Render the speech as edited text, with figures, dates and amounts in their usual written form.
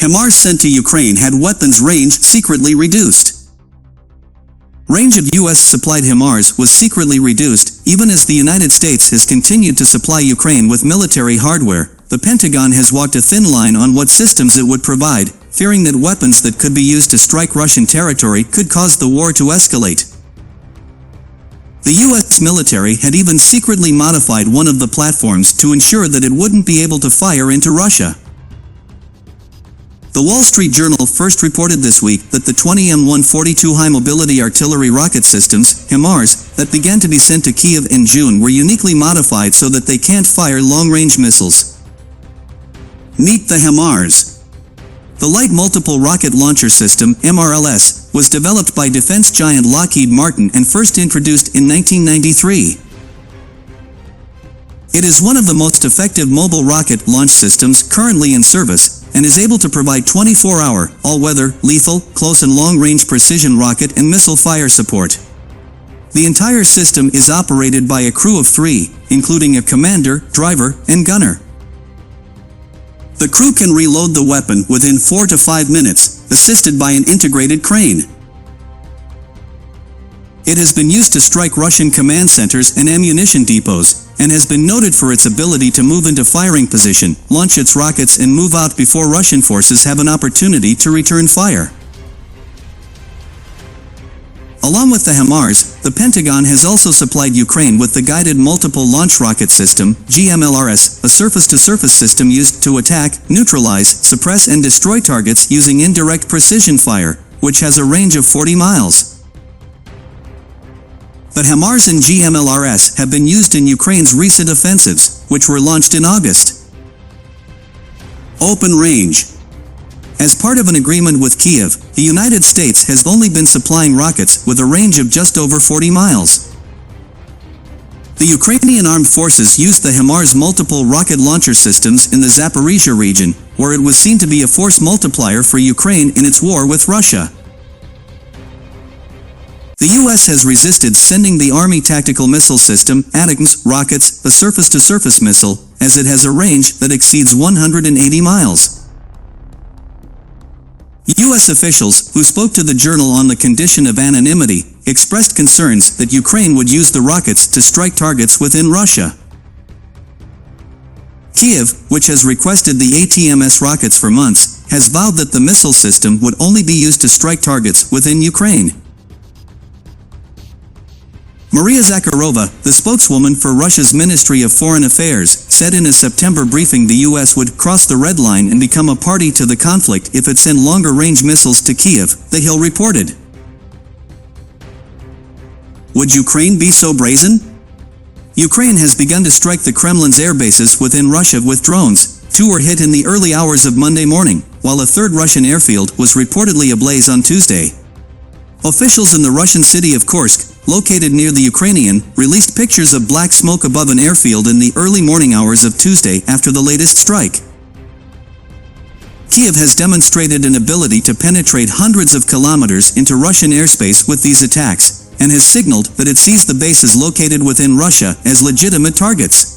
HIMARS sent to Ukraine had weapons range secretly reduced. Range of US-supplied HIMARS was secretly reduced, even as the United States has continued to supply Ukraine with military hardware. The Pentagon has walked a thin line on what systems it would provide, fearing that weapons that could be used to strike Russian territory could cause the war to escalate. The US military had even secretly modified one of the platforms to ensure that it wouldn't be able to fire into Russia. The Wall Street Journal first reported this week that the 20 M142 high-mobility artillery rocket systems, HIMARS, that began to be sent to Kyiv in June were uniquely modified so that they can't fire long-range missiles. Meet the HIMARS. The Light Multiple Rocket Launcher System, MRLS, was developed by defense giant Lockheed Martin and first introduced in 1993. It is one of the most effective mobile rocket launch systems currently in service, and is able to provide 24-hour, all-weather, lethal, close and long-range precision rocket and missile fire support. The entire system is operated by a crew of 3, including a commander, driver, and gunner. The crew can reload the weapon within 4 to 5 minutes, assisted by an integrated crane. It has been used to strike Russian command centers and ammunition depots, and has been noted for its ability to move into firing position, launch its rockets and move out before Russian forces have an opportunity to return fire. Along with the HIMARS, the Pentagon has also supplied Ukraine with the Guided Multiple Launch Rocket System, GMLRS, a surface-to-surface system used to attack, neutralize, suppress and destroy targets using indirect precision fire, which has a range of 40 miles. But HIMARS and GMLRS have been used in Ukraine's recent offensives, which were launched in August. Open range. As part of an agreement with Kyiv, the United States has only been supplying rockets with a range of just over 40 miles. The Ukrainian armed forces used the HIMARS multiple rocket launcher systems in the Zaporizhia region, where it was seen to be a force multiplier for Ukraine in its war with Russia. The U.S. has resisted sending the Army Tactical Missile System, ATACMS, rockets, a surface-to-surface missile, as it has a range that exceeds 180 miles. U.S. officials, who spoke to the Journal on the condition of anonymity, expressed concerns that Ukraine would use the rockets to strike targets within Russia. Kyiv, which has requested the ATMS rockets for months, has vowed that the missile system would only be used to strike targets within Ukraine. Maria Zakharova, the spokeswoman for Russia's Ministry of Foreign Affairs, said in a September briefing the U.S. would cross the red line and become a party to the conflict if it sent longer-range missiles to Kyiv, The Hill reported. Would Ukraine be so brazen? Ukraine has begun to strike the Kremlin's air bases within Russia with drones. 2 were hit in the early hours of Monday morning, while a third Russian airfield was reportedly ablaze on Tuesday. Officials in the Russian city of Kursk, located near the Ukrainian, released pictures of black smoke above an airfield in the early morning hours of Tuesday after the latest strike. Kyiv has demonstrated an ability to penetrate hundreds of kilometers into Russian airspace with these attacks, and has signaled that it sees the bases located within Russia as legitimate targets.